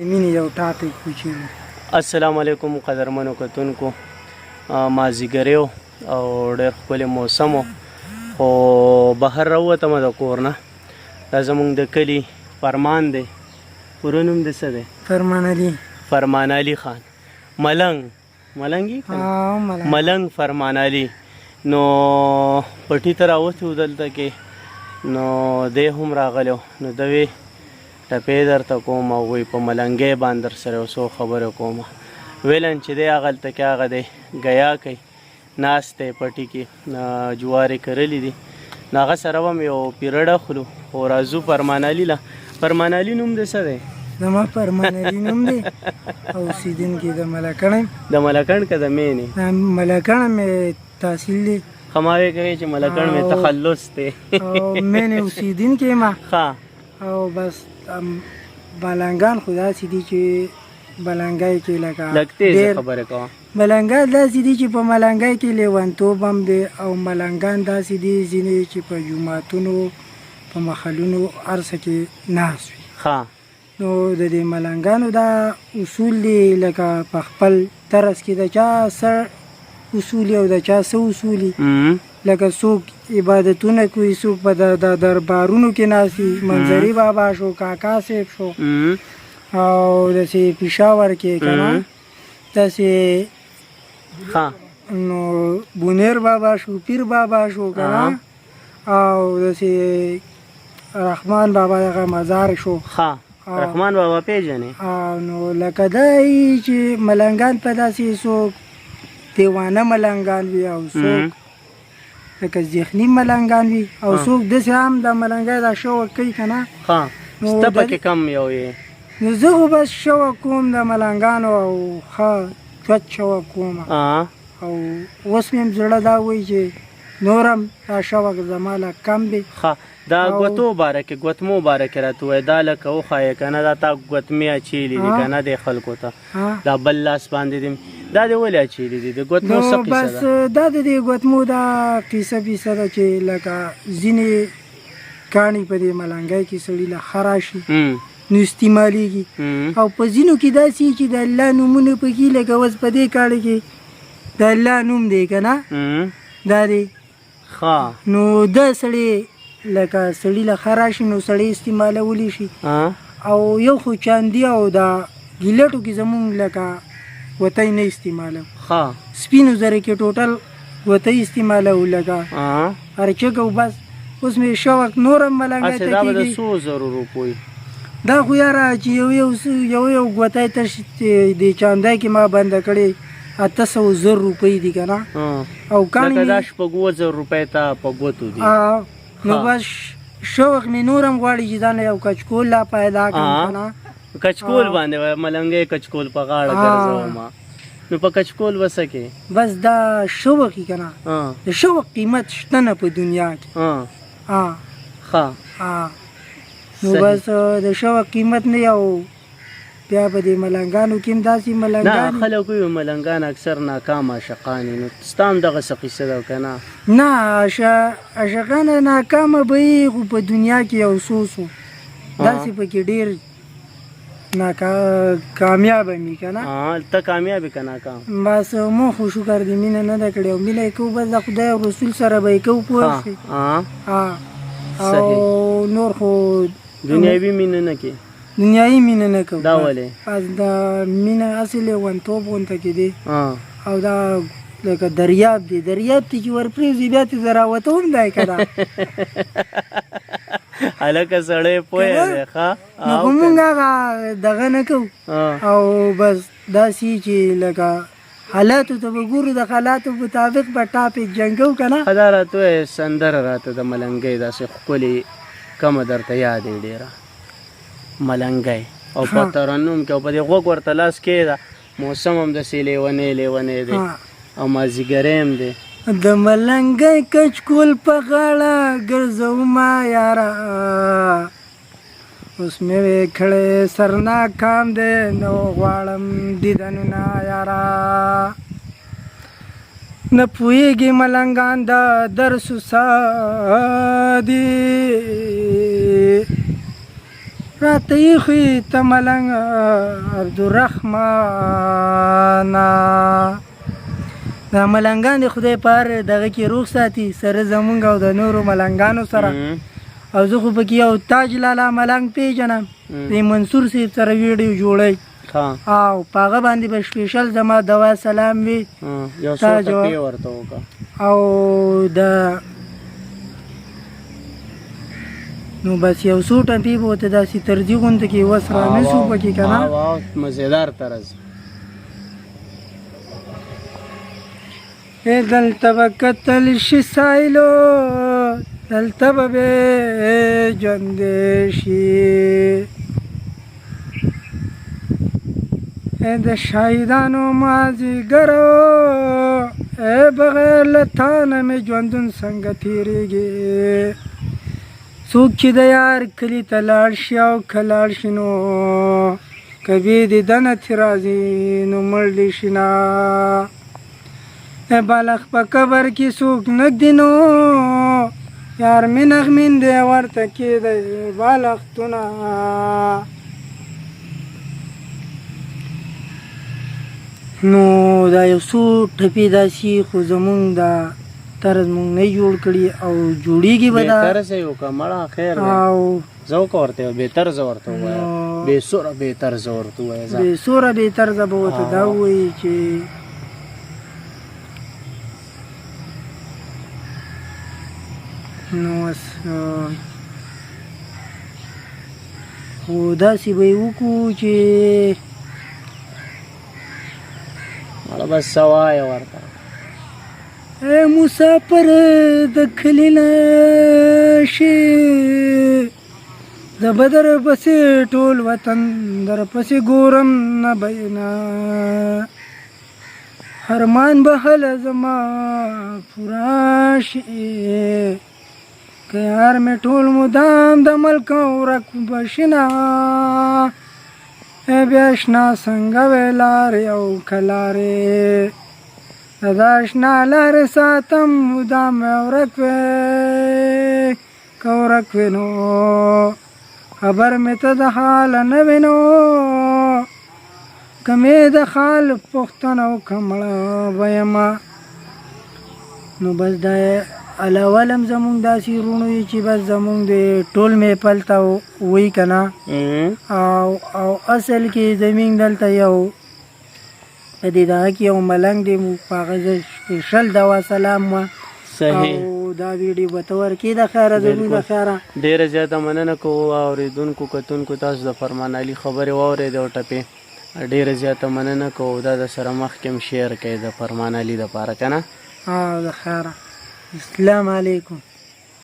مینې یو ټاپک وچېړو. السلام علیکم قدرمنو کتونکو، مازدیګریو او ډېر ښکلی موسم و، خو بهر راووتمه د کور نه. دا زموږ د کلي فرمان دی. پوره نوم د څه دی؟ فرمان علي. فرمان علي خان ملنګ فرمان علي. نو پټي ته راوتي وو دلته کې، نو دی هم راغلی و. نو ده وی ټپې درته کوم او وایي په ملنګۍ باندې در سره یو څو خبرې کوم. ویلن چې دی هغلته کې هغه دی ګیا کوي، ناست دی پټي کې، جوارې کرلي دي. نو هغه سره به م یو پیرډ اخلو، خو راځو فرمان علي له. فرمان علي نوم د څه دی؟ زما فرمان علي نوم دی او اوسېدونکی د ملکڼ یم. د ملکڼ که د مینې؟ ملکڼ مې تحصیل دی. خماوې کوي چې ملکڼ مې تخلص دی او مینې اوسېدونکی یم. او بس ملنګان خو داسې دي چې ملنګۍ کې لکه لږ تیزه خبرې کوه. ملنګان داسې دي چې په ملنګۍ کې لیونتوب هم دی، او ملنګان داسې دي ځینې چې په جوماتونو په محلونو هر څه کې ناست وي. نو د دې ملنګانو دا اصول دي لکه په خپل طرز کې د چا څه اصول او د چا څه اصول، لکه څوک عبادتونه کوي، څوک په د دربارونو کې ناست وي. منظري بابا شو، کاکا صاحب شو، او داسې پېښور کې که نه داسې نو بونیر بابا شو، پیر بابا شو که نه، او داسې رحمان بابا دغه مزار شو. رحمان بابا پیژنې؟ نو لکه دی چې ملنګان په داسې څوک دیوانه ملنګان وي، او څوک لکه ذهني ملنګان وي، او څوک داسې هم د ملنګۍ دا شوق کوي که نه. سته پکې کم یو یې؟ نو زه خو بس شوق کوم د ملنګانو، او ښه چوت شوق کوم. او اوس مې هم زړه دا وایي چې نور هم دا شوق زما له کم دی. دا ګوتو باره کې، ګوتمو باره کې راته ووایه. دا لکه وښایې که نه، دا تا ګوتمې اچېلي دي که نه دی خلکو ته، دا بل لاس باندې دي، دا دې ولې اچېلي دي؟ د ګوتمو څه قیصه ده؟ بس دا د دې ګوتمو دا قیصه پیسه ده چې لکه ځینې کاڼي په دې ملنګۍ کې سړي له ښه راشي نو استعمالېږي، او په ځینو کې داسې چې د الله نومونه پکې لکه اوس په دې کاڼي کې د الله نوم دی که نه، دا دی. نو دا سړی لکه سړي له ښه راشي نو سړی استعمالولی شي. او یو خو چاندي او دا ګیلټو کې زمونږ لکه وتی نه استعمالو، سپینو زره کې ټوټل وتی استعمالو لکه هرچک. او بس اوس مې شوق نور هم ملنګۍ ته دا به د څو زرو روپیو؟ دا خو یاره چې یو غوتی تش د چاندی کې ما بنده کړې 800 روپۍ دي که نه، او کاڼي لکه دا 6,000 روپۍ ته په ګوتو دي. نو بس شوق مې نور هم غواړي چې دا نه یو کچکول لا پیدا کړم که نه. کچکول باندې ملنګۍ کچکول په غاړه ګرځومه، نو په کچکول به څه کې؟ بس دا شوق یې که نه، د شوق قیمت شته نه په دنیا کې. نو بس د شوق قیمت نه، او بیا به د ملنګانو کې هم داسې ملنګان خلک وایي ملنګان اکثر ناکام عاشقان دي. نو ستا هم دغسې قیصه ده که نه؟ نه، عاشقانه ناکامه به یې، خو په دنیا کې یو څو داسې پکې ډېر کامیابه مې که نه. ته کامیاب یې که ناکام؟ بس مو خو شکر د مینه نه ده کړې، او مینه یې کوو بس د خدای او رسول سره به یې کوو، پوه شوې. او نور خو دنیاوي مینه نه کې؟ دنیایي مینه نه کوو. دا ولې؟ بس د مینه هسې لیونتوب غونته کې دی، او دا لکه دریاب دی، دریاب ته چې ورپرېوځي بیا ته زه راوته هم دی که نه. هلکه سړی پوهه دی ښه. نو خو مونږ هغه دغه نه کوو، او بس داسې چې لکه حالاتو ته به ګورو، د حالاتو مطابق به ټاپک جنګو که نه. دا راته وایه سندره راته د ملنګۍ داسې ښکلې کمه درته یاد یې ډېره ملنګۍ، او په ترنم کې او په دې غوږ ورته لاس کېږده. موسم هم داسې لیونی دی، او مازدیګری هم دی. د ملنګۍ کچکول په غاړه ګرځومه یاره، اوس مې وې کړی سرناکام دی، نو غواړم دیدنونه یاره. نه پوهېږي ملنګان د درس دي، راته ایښي ته ملنګ عبدالرحمانه دا ملنګان د خدای پار دغه کې روغ ساتي سره زمونږ او د نورو ملنګانو سره او زه خو پکې یو تاج لالا ملنګ پیژنم د منصور صاحب سره ویډیو جوړی او په هغه باندې به سپیشل زما دوا سلام وي او د نو بس یو څو ټپې به ورته داسې ترجیح غونته کې وس را نه شو پکې که نه مزیدار طرز دلته به کتل شي سایلو دلته به ژوندی شي د شهیدانو مازدیګرو بغیر له تا نه مې ژوندون څنګه تېرېږي څوک چې د یار کلي ته لاړ شي او که لاړ شي نو که بې د دنه ترې راځي نو مړ دې شي نه بالغ په قبر کې څوک نږدې نو یار مې نغمین دی ورته کېدی بالښتونه نو دا یو څو ټپې داسې خو زمونږ دا طرز مونږ نه جوړ کړي او جوړېږي به دا بهتره صحیح وکړه مړه خیر دی او زه وکړه ورته بهتر زه ورته ووایم بېسوره بهتر زه ورته ووایم بېسوره بهتر زه به ورته دا ووایي چې نو اوس خو داسې به یې وکړو چې مړه بس څه وایه ورته مسافر د کلي نه شي زه به در پسې ټول وطن در پسې ګورم نه بینا ارمان به هله زما پوره شي که یار مې ټول مدام د ملک ورک به شي نه بیا اشنا څنګه وې لارې او که لارې دا اشنا لارې ساتم مدام ورک وې که ورک وې نو خبر مې ته د حال نه وې نو که مې د حال پوښتنه وکړه مړه به یمه نو بس دا علاوه هم زمونږ داسې وروڼو وي چې بس زمونږ د ټول محفل ته وایي که نه او اصل کې زمونږ دلته یو په دې دغه کې یو ملنګ دی په هغه زه سپیشل دوا سلام وه او دا ویډیو به ته ورکړې د خیره زموږ د خیره ډېره زیاته مننه کوو اورېدونکو کتونکو تاسو د فرمان علي خبرې واورېدې او ټپې ډېره زیاته مننه کوو دا د سره مخکې هم شیر کوي د فرمان علي دپاره که نه د خیره السلام علیکم